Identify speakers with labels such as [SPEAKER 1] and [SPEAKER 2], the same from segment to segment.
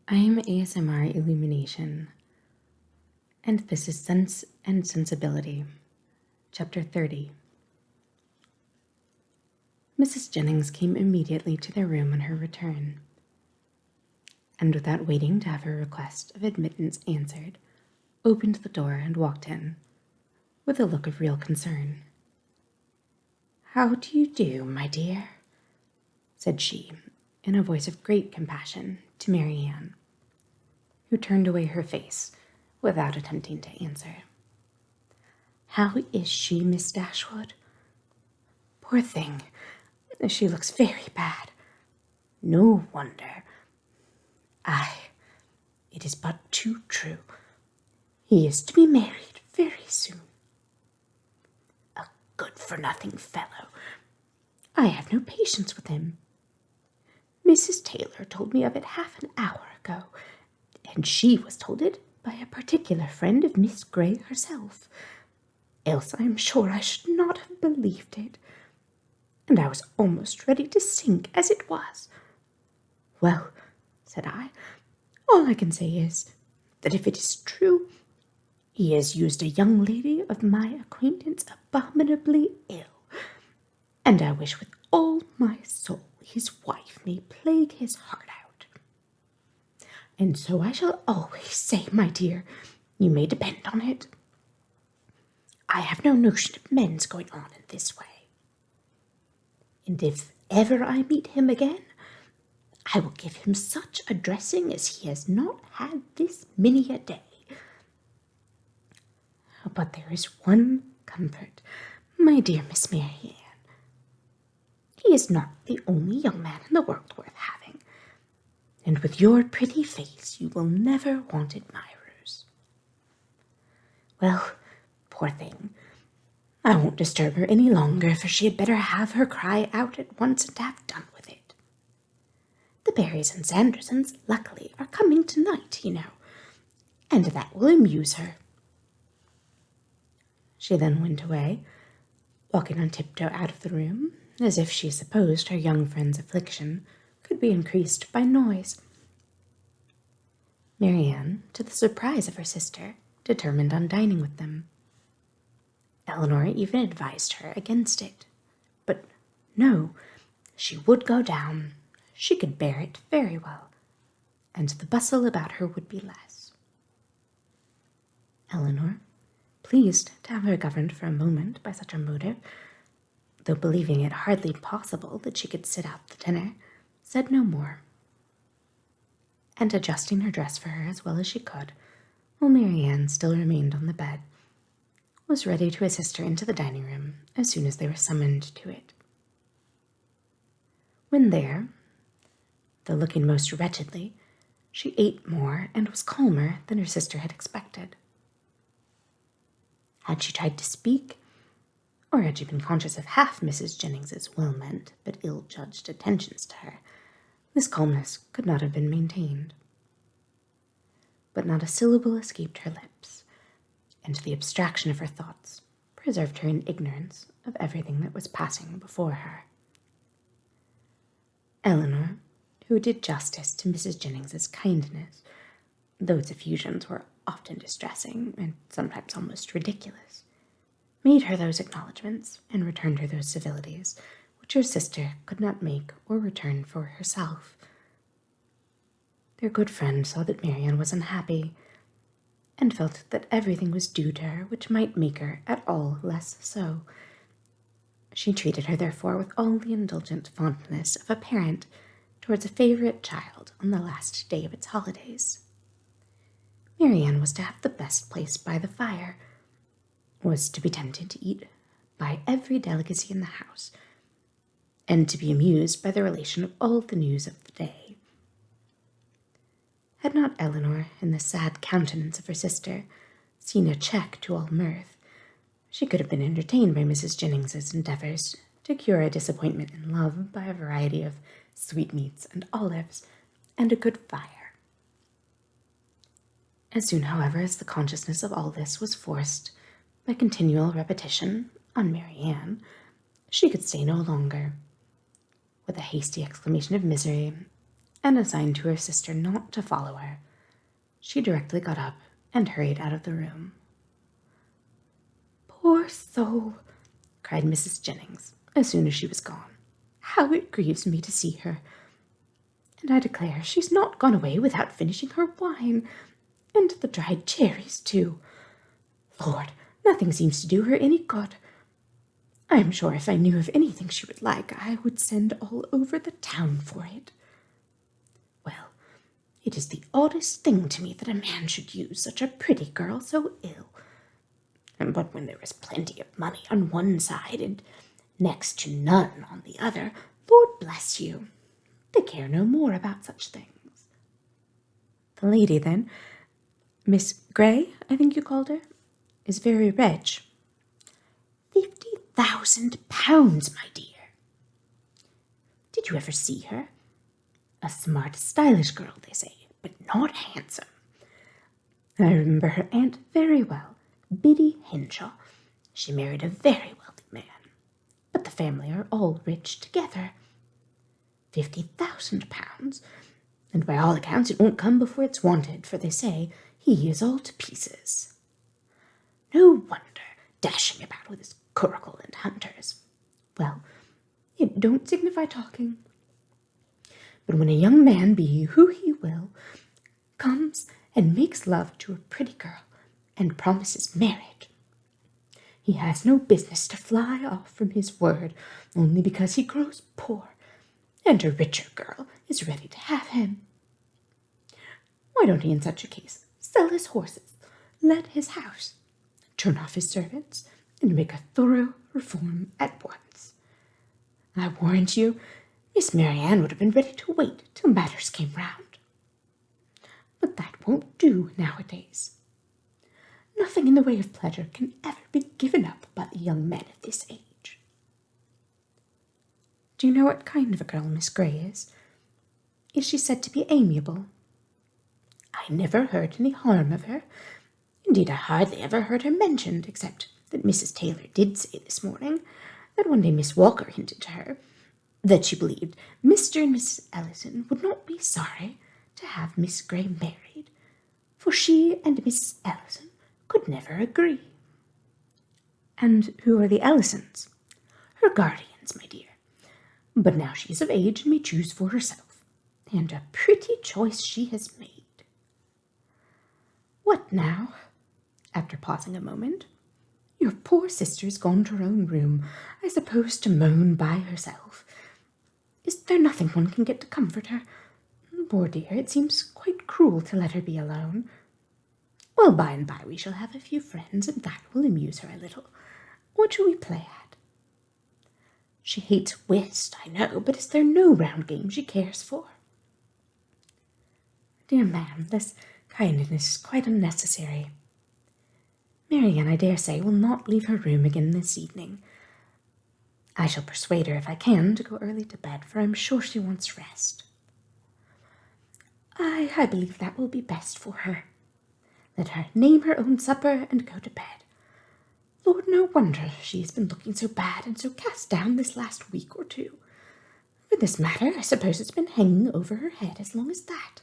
[SPEAKER 1] I am ASMR Illumination, and this is Sense and Sensibility, Chapter 30. Mrs. Jennings came immediately to their room on her return, and without waiting to have her request of admittance answered, opened the door and walked in, with a look of real concern. "How do you do, my dear?" said she, in a voice of great compassion, to Marianne, who turned away her face without attempting to answer. "How is she, Miss Dashwood?" "Poor thing, she looks very bad." "No wonder. Aye, it is but too true. He is to be married very soon. A good-for-nothing fellow. I have no patience with him. Mrs. Taylor told me of it half an hour ago, and she was told it by a particular friend of Miss Grey herself. Else I am sure I should not have believed it, and I was almost ready to sink as it was. Well, said I, all I can say is, that if it is true, he has used a young lady of my acquaintance abominably ill, and I wish with all my soul his wife may plague his heart out. And so I shall always say, my dear, you may depend on it. I have no notion of men's going on in this way. And if ever I meet him again, I will give him such a dressing as he has not had this many a day. But there is one comfort, my dear Miss Marianne. He is not the only young man in the world worth having, and with your pretty face you will never want admirers. Well, poor thing, I won't disturb her any longer, for she had better have her cry out at once and have done with it. The Barrys and Sandersons, luckily, are coming tonight, you know, and that will amuse her. She then went away, walking on tiptoe out of the room, as if she supposed her young friend's affliction could be increased by noise. Marianne, to the surprise of her sister, determined on dining with them. Eleanor even advised her against it, but no, she would go down. She could bear it very well, and the bustle about her would be less. Eleanor, pleased to have her governed for a moment by such a motive, though believing it hardly possible that she could sit out the dinner, said no more, and adjusting her dress for her as well as she could, while Marianne still remained on the bed, was ready to assist her into the dining room as soon as they were summoned to it. When there, though looking most wretchedly, she ate more and was calmer than her sister had expected. Had she tried to speak, or had she been conscious of half Mrs. Jennings's well-meant but ill-judged attentions to her, this calmness could not have been maintained. But not a syllable escaped her lips, and the abstraction of her thoughts preserved her in ignorance of everything that was passing before her. Eleanor, who did justice to Mrs. Jennings's kindness, though its effusions were often distressing and sometimes almost ridiculous, made her those acknowledgments and returned her those civilities which her sister could not make or return for herself. Their good friend saw that Marianne was unhappy, and felt that everything was due to her which might make her at all less so. She treated her, therefore, with all the indulgent fondness of a parent towards a favourite child on the last day of its holidays. Marianne was to have the best place by the fire, was to be tempted to eat by every delicacy in the house, and to be amused by the relation of all the news of the day. Had not Eleanor, in the sad countenance of her sister, seen a check to all mirth, she could have been entertained by Mrs. Jennings's endeavours to cure a disappointment in love by a variety of sweetmeats and olives, and a good fire. As soon, however, as the consciousness of all this was forced by continual repetition on Marianne, she could stay no longer. With a hasty exclamation of misery, and a sign to her sister not to follow her, she directly got up and hurried out of the room. "Poor soul!" cried Mrs. Jennings, as soon as she was gone. "How it grieves me to see her! And I declare she's not gone away without finishing her wine, and the dried cherries, too. Lord, nothing seems to do her any good. I am sure if I knew of anything she would like, I would send all over the town for it. Well, it is the oddest thing to me that a man should use such a pretty girl so ill. But when there is plenty of money on one side and next to none on the other, Lord bless you, they care no more about such things." "The lady, then, Miss Grey, I think you called her, is very rich." £50,000, my dear. Did you ever see her? A smart, stylish girl, they say, but not handsome. I remember her aunt very well, Biddy Henshaw. She married a very wealthy man, but the family are all rich together. £50,000, and by all accounts it won't come before it's wanted, for they say he is all to pieces. No wonder, dashing about with his curricle and hunters. Well, it don't signify talking. But when a young man, be who he will, comes and makes love to a pretty girl and promises marriage, he has no business to fly off from his word only because he grows poor and a richer girl is ready to have him. Why don't he in such a case sell his horses, let his house, turn off his servants, and make a thorough reform at once? I warrant you, Miss Marianne would have been ready to wait till matters came round. But that won't do nowadays. Nothing in the way of pleasure can ever be given up by the young men of this age. Do you know what kind of a girl Miss Grey is? Is she said to be amiable? I never heard any harm of her. Indeed, I hardly ever heard her mentioned, except that Mrs. Taylor did say this morning that one day Miss Walker hinted to her that she believed Mr. and Mrs. Ellison would not be sorry to have Miss Grey married, for she and Mrs. Ellison could never agree. And who are the Ellisons? Her guardians, my dear. But now she is of age and may choose for herself, and a pretty choice she has made. What now? After pausing a moment, your poor sister's gone to her own room, I suppose to moan by herself. Is there nothing one can get to comfort her? Poor dear, it seems quite cruel to let her be alone. Well, by and by we shall have a few friends, and that will amuse her a little. What shall we play at? She hates whist, I know, but is there no round game she cares for? Dear ma'am, this kindness is quite unnecessary. Marianne, I dare say, will not leave her room again this evening. I shall persuade her, if I can, to go early to bed, for I'm sure she wants rest. I believe that will be best for her. Let her name her own supper and go to bed. Lord, no wonder she has been looking so bad and so cast down this last week or two. For this matter, I suppose it's been hanging over her head as long as that.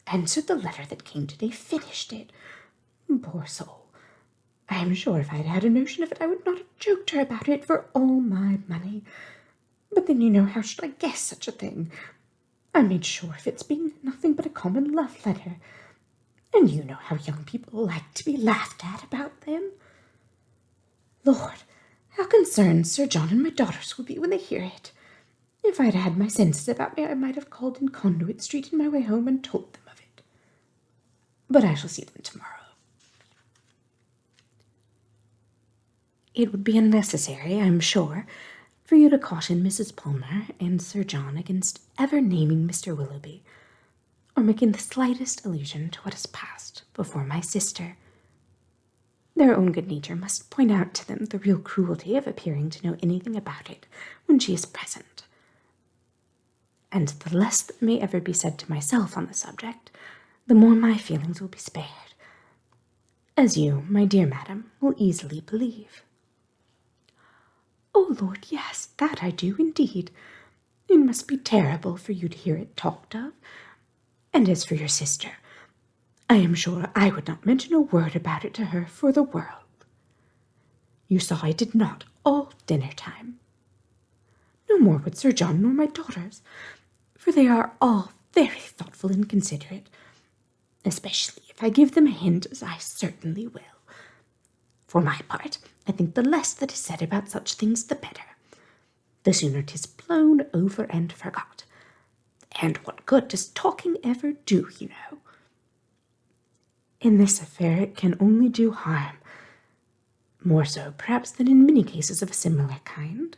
[SPEAKER 1] Answered the letter that came today, finished it. Poor soul. I am sure if I had had a notion of it, I would not have joked her about it for all my money. But then, you know, how should I guess such a thing? I made sure of its being nothing but a common love letter. And you know how young people like to be laughed at about them. Lord, how concerned Sir John and my daughters will be when they hear it. If I had had my senses about me, I might have called in Conduit Street in my way home and told them of it. But I shall see them tomorrow. It would be unnecessary, I am sure, for you to caution Mrs. Palmer and Sir John against ever naming Mr. Willoughby, or making the slightest allusion to what has passed before my sister. Their own good nature must point out to them the real cruelty of appearing to know anything about it when she is present. And the less that may ever be said to myself on the subject, the more my feelings will be spared, as you, my dear madam, will easily believe. Oh, Lord, yes, that I do indeed. It must be terrible for you to hear it talked of. And as for your sister, I am sure I would not mention a word about it to her for the world. You saw I did not all dinner time. No more would Sir John nor my daughters, for they are all very thoughtful and considerate, especially if I give them a hint, as I certainly will. For my part, I think the less that is said about such things the better. The sooner 'tis blown over and forgot. And what good does talking ever do, you know? In this affair it can only do harm, more so perhaps than in many cases of a similar kind,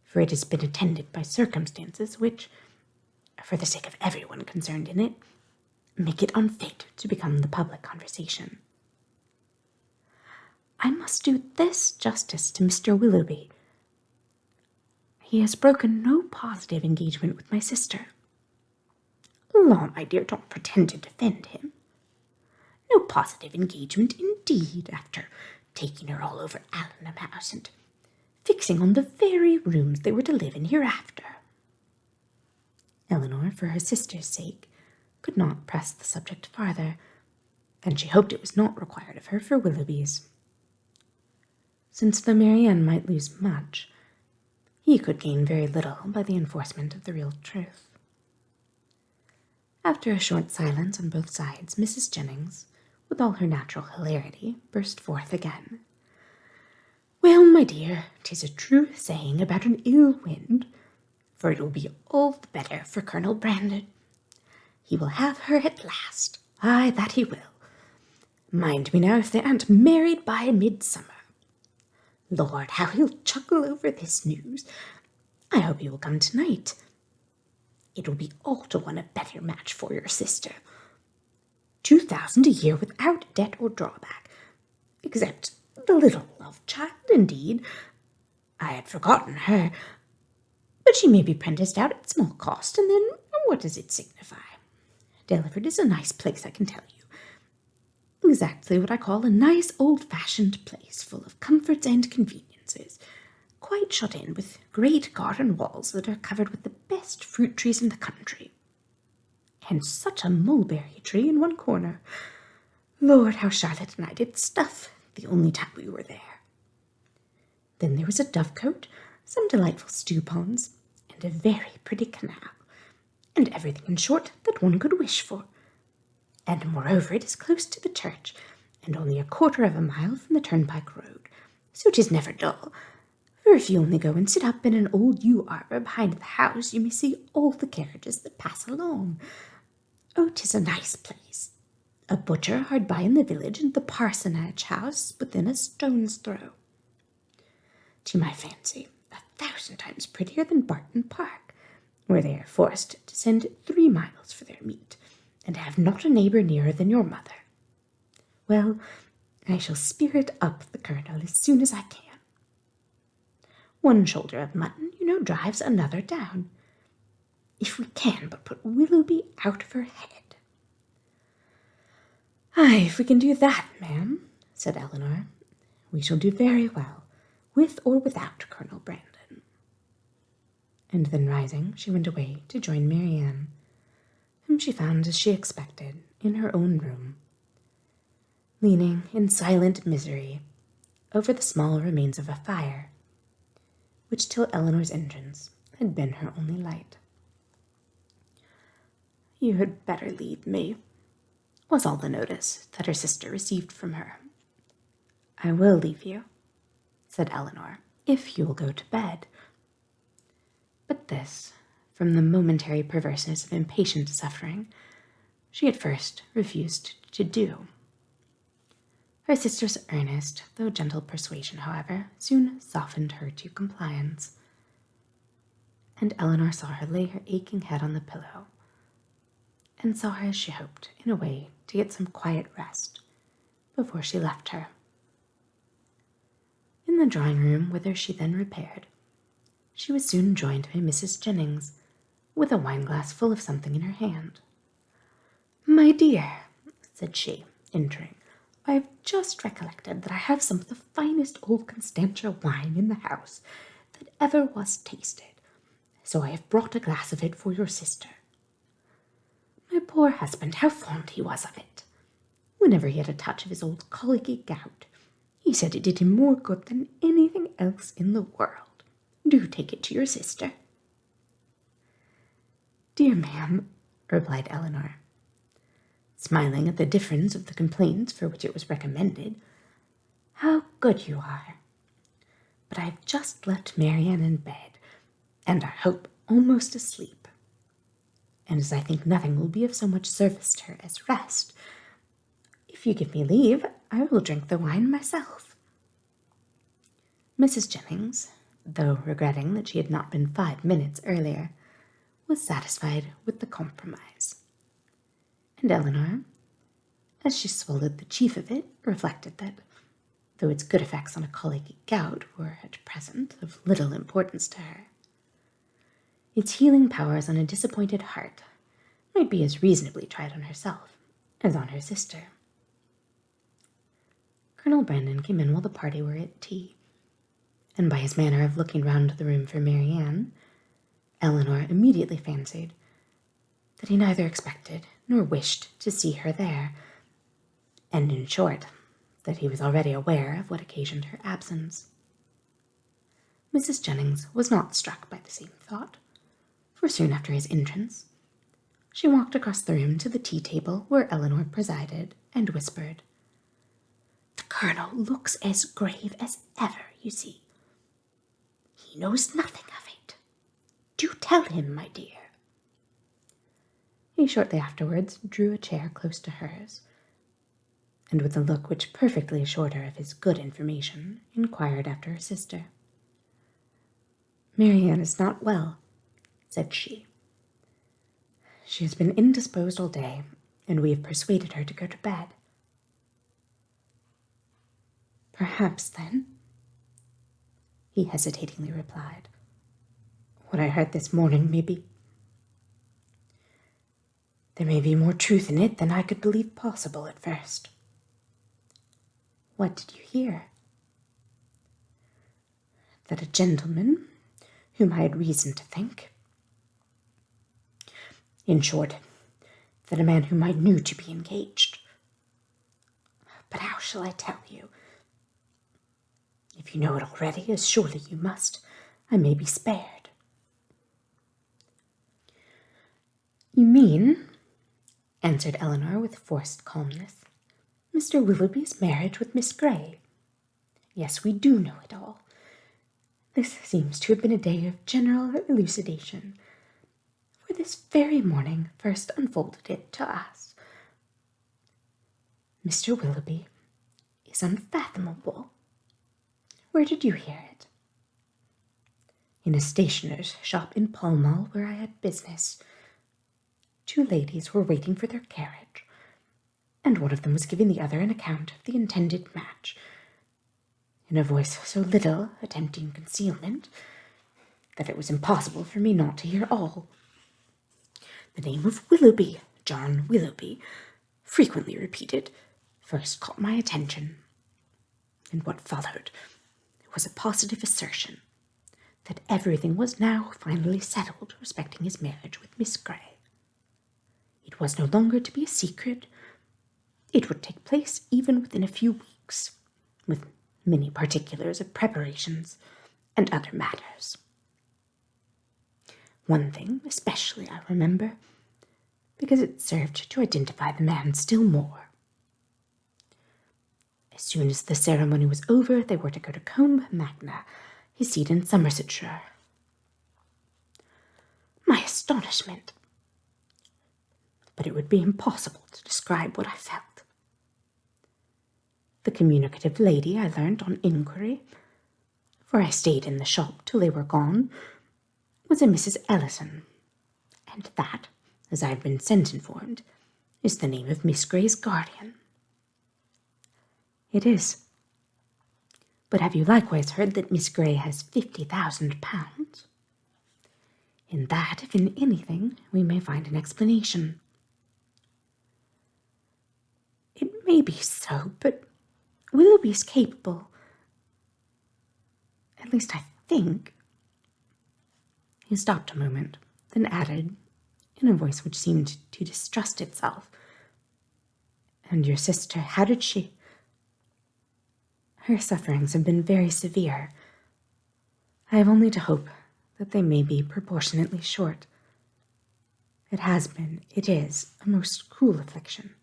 [SPEAKER 1] for it has been attended by circumstances which, for the sake of everyone concerned in it, make it unfit to become the public conversation. I must do this justice to Mr. Willoughby. He has broken no positive engagement with my sister. Law, my dear, don't pretend to defend him. No positive engagement, indeed, after taking her all over Allenham House and fixing on the very rooms they were to live in hereafter. Eleanor, for her sister's sake, could not press the subject farther, and she hoped it was not required of her for Willoughby's. Since though Marianne might lose much, he could gain very little by the enforcement of the real truth. After a short silence on both sides, Mrs. Jennings, with all her natural hilarity, burst forth again. Well, my dear, 'tis a true saying about an ill wind, for it will be all the better for Colonel Brandon. He will have her at last. Ay, that he will. Mind me now if they aren't married by midsummer. Lord, how he'll chuckle over this news. I hope he will come tonight. It will be all to one a better match for your sister. 2,000 a year without debt or drawback, except the little love-child, indeed. I had forgotten her, but she may be prenticed out at small cost, and then what does it signify? Delaford is a nice place, I can tell you. Exactly what I call a nice old-fashioned place, full of comforts and conveniences, quite shut in with great garden walls that are covered with the best fruit trees in the country. And such a mulberry tree in one corner. Lord, how Charlotte and I did stuff the only time we were there. Then there was a dovecote, some delightful stew ponds, and a very pretty canal, and everything, in short, that one could wish for. And moreover, it is close to the church, and only 1/4 mile from the turnpike road, so 'tis never dull. For if you only go and sit up in an old yew arbor behind the house, you may see all the carriages that pass along. Oh, 'tis a nice place. A butcher hard by in the village, and the parsonage house within a stone's throw. To my fancy, 1,000 times prettier than Barton Park, where they are forced to send 3 miles for their meat, and have not a neighbour nearer than your mother. Well, I shall spirit up the Colonel as soon as I can. One shoulder of mutton, you know, drives another down. If we can but put Willoughby out of her head. Ay, if we can do that, ma'am, said Eleanor, we shall do very well, with or without Colonel Brandon. And then rising, she went away to join Marianne, whom she found, as she expected, in her own room, leaning in silent misery over the small remains of a fire, which till Eleanor's entrance had been her only light. You had better leave me, was all the notice that her sister received from her. I will leave you, said Eleanor, if you will go to bed. But this, from the momentary perverseness of impatient suffering, she at first refused to do. Her sister's earnest, though gentle persuasion, however, soon softened her to compliance, and Eleanor saw her lay her aching head on the pillow, and saw her, as she hoped, in a way to get some quiet rest before she left her. In the drawing-room, whither she then repaired, she was soon joined by Mrs. Jennings, with a wine-glass full of something in her hand. My dear, said she, entering, I have just recollected that I have some of the finest old Constantia wine in the house that ever was tasted. so I have brought a glass of it for your sister. My poor husband, how fond he was of it! Whenever he had a touch of his old colicky gout, he said it did him more good than anything else in the world. Do take it to your sister." "Dear ma'am," replied Eleanor, smiling at the difference of the complaints for which it was recommended, "how good you are! But I have just left Marianne in bed, and I hope almost asleep. And as I think nothing will be of so much service to her as rest, if you give me leave, I will drink the wine myself." Mrs. Jennings, though regretting that she had not been 5 minutes earlier, was satisfied with the compromise. And Eleanor, as she swallowed the chief of it, reflected that, though its good effects on a colicky gout were at present of little importance to her, its healing powers on a disappointed heart might be as reasonably tried on herself as on her sister. Colonel Brandon came in while the party were at tea, and by his manner of looking round the room for Marianne, Eleanor immediately fancied that he neither expected nor wished to see her there, and in short, that he was already aware of what occasioned her absence. Mrs. Jennings was not struck by the same thought, for soon after his entrance, she walked across the room to the tea-table where Eleanor presided, and whispered, "The Colonel looks as grave as ever, you see. He knows nothing of it. Do tell him, my dear." He shortly afterwards drew a chair close to hers, and with a look which perfectly assured her of his good information, inquired after her sister. "Marianne is not well," said she. "She has been indisposed all day, and we have persuaded her to go to bed." "Perhaps, then," he hesitatingly replied, "what I heard this morning there may be more truth in it than I could believe possible at first." "What did you hear?" "That a gentleman, whom I had reason to think, in short, that a man whom I knew to be engaged. But how shall I tell you? If you know it already, as surely you must, I may be spared." "You mean," answered Eleanor with forced calmness, "Mr. Willoughby's marriage with Miss Grey? Yes, we do know it all. This seems to have been a day of general elucidation, for this very morning first unfolded it to us. Mr. Willoughby is unfathomable. Where did you hear it?" "In a stationer's shop in Pall Mall, where I had business. 2 ladies were waiting for their carriage, and one of them was giving the other an account of the intended match, in a voice so little attempting concealment that it was impossible for me not to hear all. The name of Willoughby, John Willoughby, frequently repeated, first caught my attention, and what followed was a positive assertion that everything was now finally settled respecting his marriage with Miss Grey. It was no longer to be a secret. It would take place even within a few weeks, with many particulars of preparations and other matters. One thing especially I remember, because it served to identify the man still more. As soon as the ceremony was over, they were to go to Combe Magna, his seat in Somersetshire. My astonishment! But it would be impossible to describe what I felt. The communicative lady, I learnt on inquiry, for I stayed in the shop till they were gone, was a Mrs. Ellison, and that, as I have been since informed, is the name of Miss Grey's guardian. It is. But have you likewise heard that Miss Grey has £50,000? In that, if in anything, we may find an explanation. It may be so, but Willoughby's capable, at least I think, He stopped a moment, then added, in a voice which seemed to distrust itself, "And your sister, how did she—" "Her sufferings have been very severe. I have only to hope that they may be proportionately short. It is, a most cruel affliction.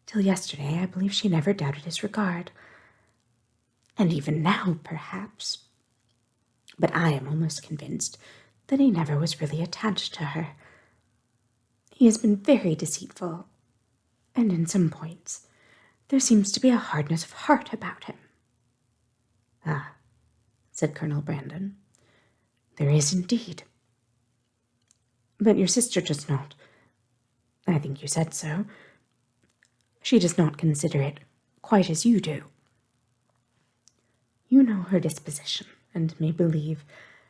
[SPEAKER 1] Till yesterday, I believe she never doubted his regard. And even now, perhaps. But I am almost convinced that he never was really attached to her. He has been very deceitful, and in some points there seems to be a hardness of heart about him." "Ah," said Colonel Brandon, "there is indeed. But your sister does not— I think you said so— she does not consider it quite as you do. You know her disposition, and may believe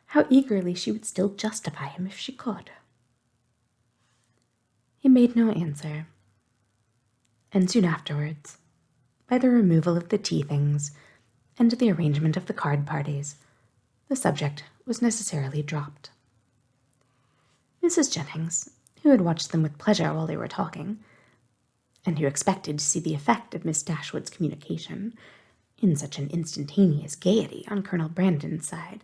[SPEAKER 1] how eagerly she would still justify him if she could." He made no answer, and soon afterwards, by the removal of the tea things and the arrangement of the card parties, the subject was necessarily dropped. Mrs. Jennings, who had watched them with pleasure while they were talking, and who expected to see the effect of Miss Dashwood's communication in such an instantaneous gaiety on Colonel Brandon's side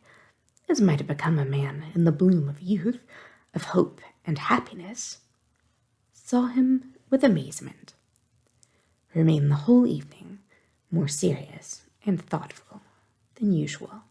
[SPEAKER 1] as might have become a man in the bloom of youth, of hope and happiness, saw him with amazement remain the whole evening more serious and thoughtful than usual.